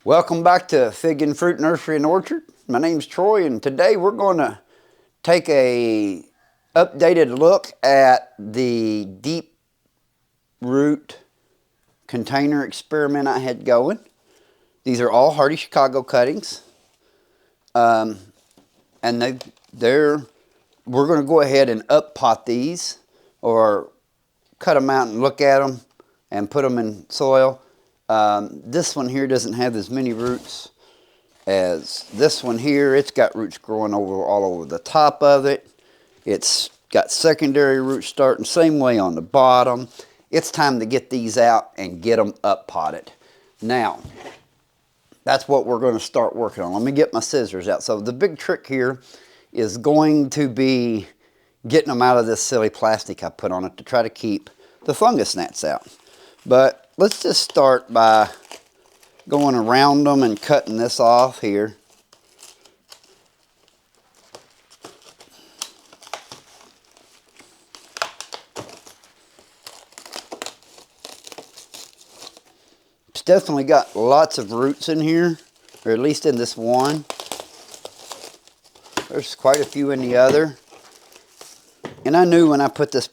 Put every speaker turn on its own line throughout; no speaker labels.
Welcome back to Fig and Fruit Nursery and Orchard. My name's Troy, and today we're going to take a updated look at the deep root container experiment I had going. These are all hardy Chicago cuttings, and we're going to go ahead and up pot these, or cut them out and look at them and put them in soil. This one here doesn't have as many roots as this one here. It's got roots growing all over the top of it. It's got secondary roots starting same way on the bottom. It's time to get these out and get them up potted. Now, that's what we're going to start working on. Let me get my scissors out. So the big trick here is going to be getting them out of this silly plastic I put on it to try to keep the fungus gnats out. But let's just start by going around them and cutting this off here. It's definitely got lots of roots in here, or at least in this one. There's quite a few in the other. And I knew when I put this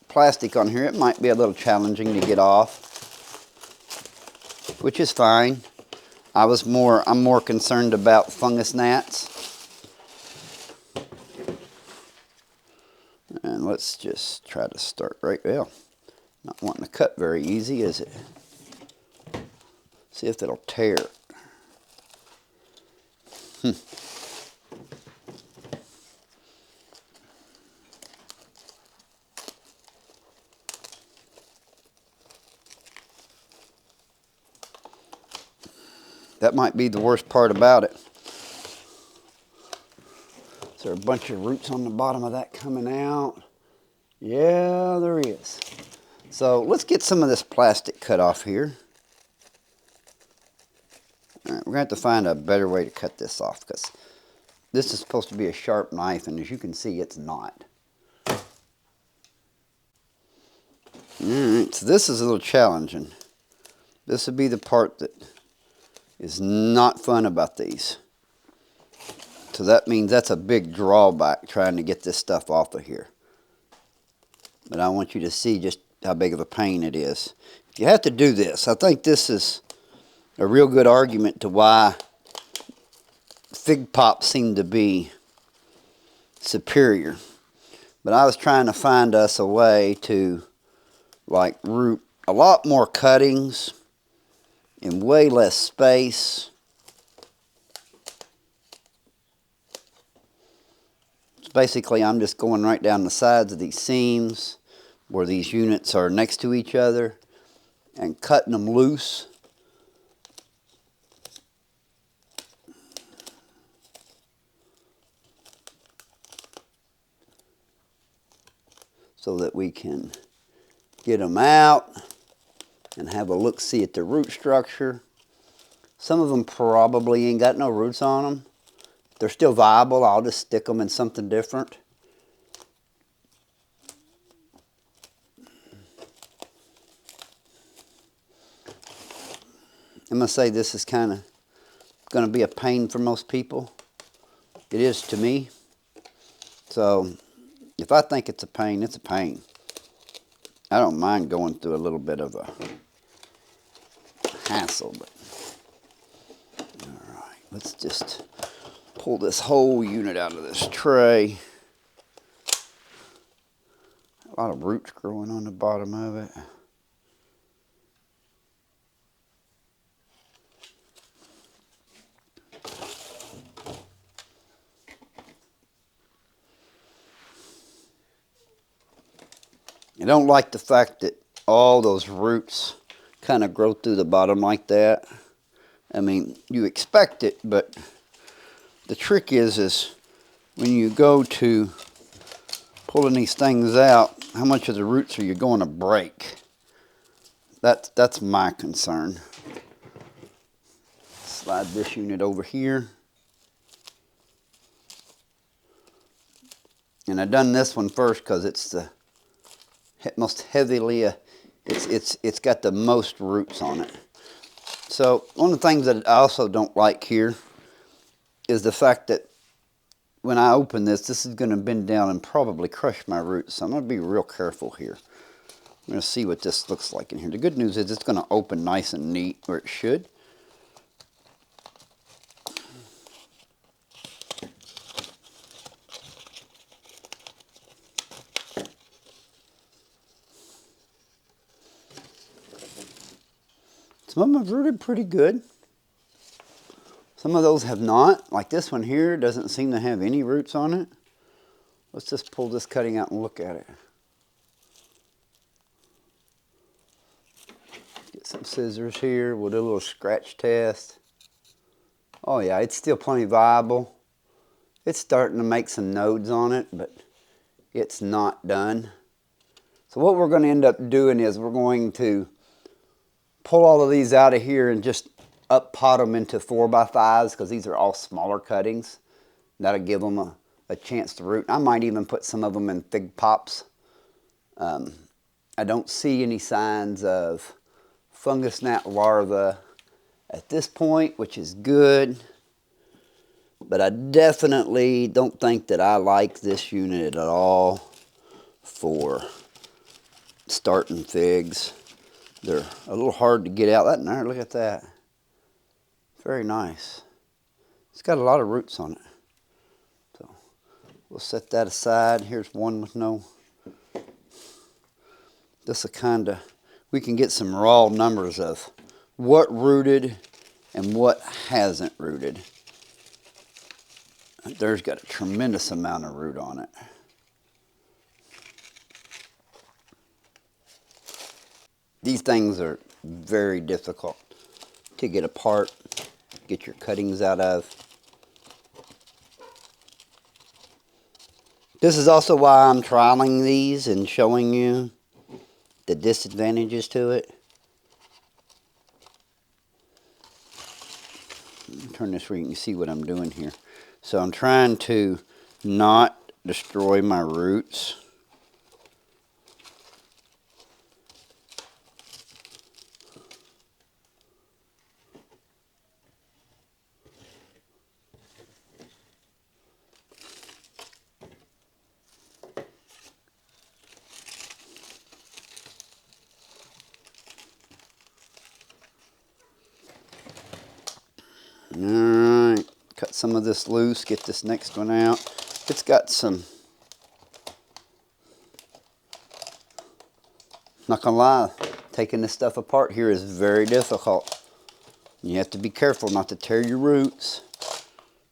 plastic on here, it might be a little challenging to get off, which is fine. I'm more concerned about fungus gnats. And let's just try to start right, well, not wanting to cut very easy, is it? See if it'll tear. That might be the worst part about it. Is there a bunch of roots on the bottom of that coming out? Yeah, there is. So let's get some of this plastic cut off here. All right, we're going to have to find a better way to cut this off, because this is supposed to be a sharp knife, and as you can see, it's not. All right, so this is a little challenging. This would be the part that is not fun about these. So that means that's a big drawback, trying to get this stuff off of here. But I want you to see just how big of a pain it is. If you have to do this, I think this is a real good argument to why fig pops seem to be superior. But I was trying to find us a way to like root a lot more cuttings in way less space. So basically, I'm just going right down the sides of these seams where these units are next to each other and cutting them loose. So that we can get them out and have a look-see at the root structure. Some of them probably ain't got no roots on them. If they're still viable, I'll just stick them in something different. I'm going to say this is kind of going to be a pain for most people. It is to me. So if I think it's a pain, it's a pain. I don't mind going through a little bit of a hassle, but all right, let's just pull this whole unit out of this tray. A lot of roots growing on the bottom of it. I don't like the fact that all those roots kind of grow through the bottom like that. I mean, you expect it, but the trick is when you go to pulling these things out, how much of the roots are you going to break? That's my concern. Slide this unit over here. And I done this one first because it's the most heavily, it's got the most roots on it. So one of the things that I also don't like here is the fact that when I open this, this is going to bend down and probably crush my roots. So I'm going to be real careful here. I'm going to see what this looks like in here. The good news is it's going to open nice and neat where it should. Some of them have rooted pretty good. Some of those have not. Like this one here doesn't seem to have any roots on it. Let's just pull this cutting out and look at it. Get some scissors here. We'll do a little scratch test. Oh yeah, it's still plenty viable. It's starting to make some nodes on it, but it's not done. So what we're going to end up doing is we're going to pull all of these out of here and just up pot them into 4x5s because these are all smaller cuttings. That'll give them a chance to root. I might even put some of them in fig pops. I don't see any signs of fungus gnat larvae at this point, which is good. But I definitely don't think that I like this unit at all for starting figs. They're a little hard to get out. That there, look at that. Very nice. It's got a lot of roots on it. So we'll set that aside. Here's one with no. This will kind of, we can get some raw numbers of what rooted and what hasn't rooted. There's got a tremendous amount of root on it. These things are very difficult to get apart, get your cuttings out of. This is also why I'm trialing these and showing you the disadvantages to it. Turn this where you can see what I'm doing here. So I'm trying to not destroy my roots. Alright, cut some of this loose, get this next one out. It's got some, not gonna lie, taking this stuff apart here is very difficult. You have to be careful not to tear your roots.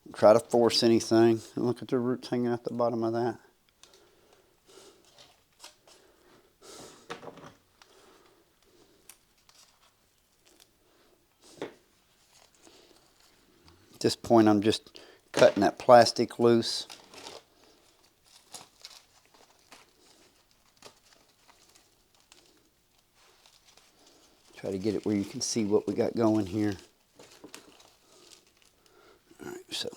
Don't try to force anything. Look at the roots hanging out the bottom of that. At this point, I'm just cutting that plastic loose. Try to get it where you can see what we got going here. All right, so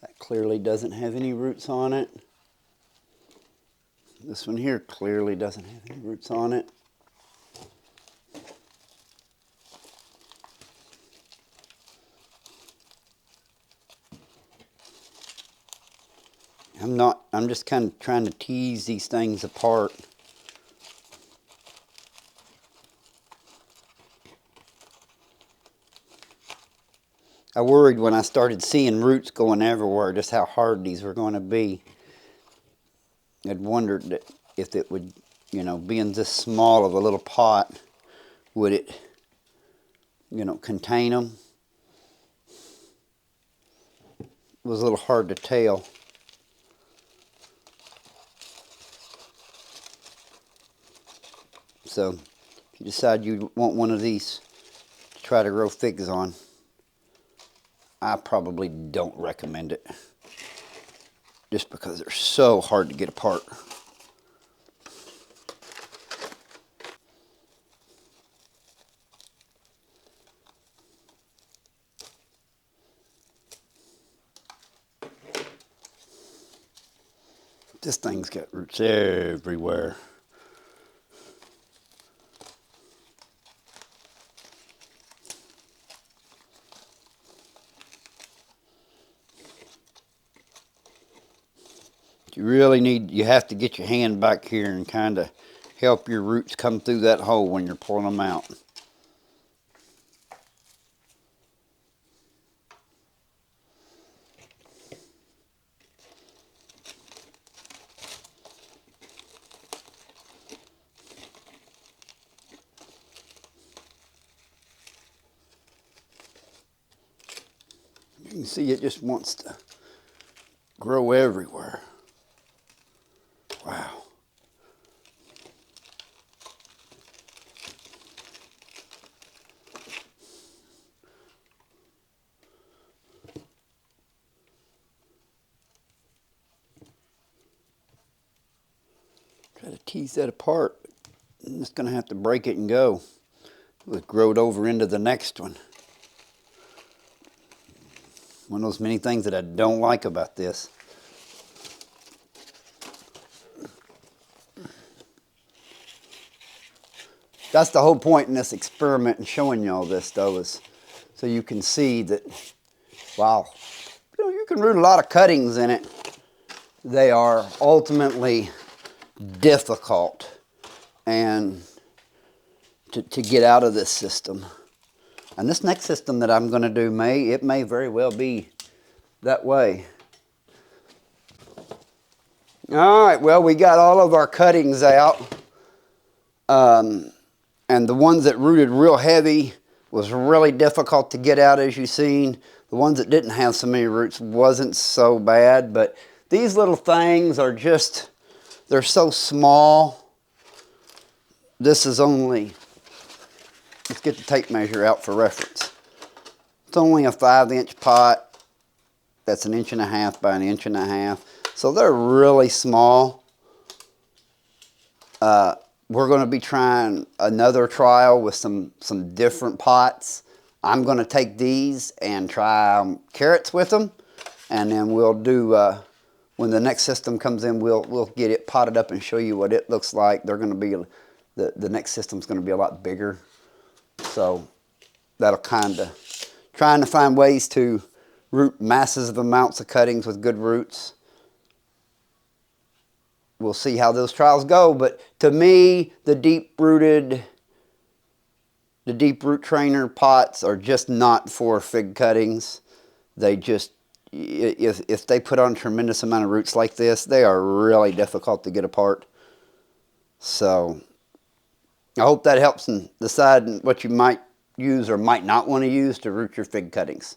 that clearly doesn't have any roots on it. This one here clearly doesn't have any roots on it. I'm just kind of trying to tease these things apart. I worried when I started seeing roots going everywhere just how hard these were going to be. I'd wondered that if it would, you know, being this small of a little pot, would it, you know, contain them? It was a little hard to tell. So if you decide you want one of these to try to grow figs on, I probably don't recommend it. Just because they're so hard to get apart. This thing's got roots everywhere. you have to get your hand back here and kind of help your roots come through that hole when you're pulling them out. You can see it just wants to grow everywhere. Wow. Try to tease that apart. I'm just going to have to break it and go. It'll grow it over into the next one. One of those many things that I don't like about this. That's the whole point in this experiment and showing you all this, though, is so you can see that, wow, you can root a lot of cuttings in it. They are ultimately difficult and to get out of this system. And this next system that I'm going to do may very well be that way. All right, well, we got all of our cuttings out. And the ones that rooted real heavy was really difficult to get out, as you've seen. The ones that didn't have so many roots wasn't so bad. But these little things are just, they're so small. This is only, let's get the tape measure out for reference. It's only a 5-inch pot. That's 1.5 inches by 1.5 inches. So they're really small. We're going to be trying another trial with some different pots. I'm going to take these and try carrots with them. And then we'll do, when the next system comes in, we'll get it potted up and show you what it looks like. They're going to be, the next system's going to be a lot bigger. So that'll kind of, trying to find ways to root massive amounts of cuttings with good roots. We'll see how those trials go, but to me, the deep root trainer pots are just not for fig cuttings. They just, if they put on a tremendous amount of roots like this, they are really difficult to get apart. So I hope that helps in deciding what you might use or might not want to use to root your fig cuttings.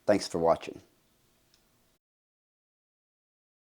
Thanks for watching.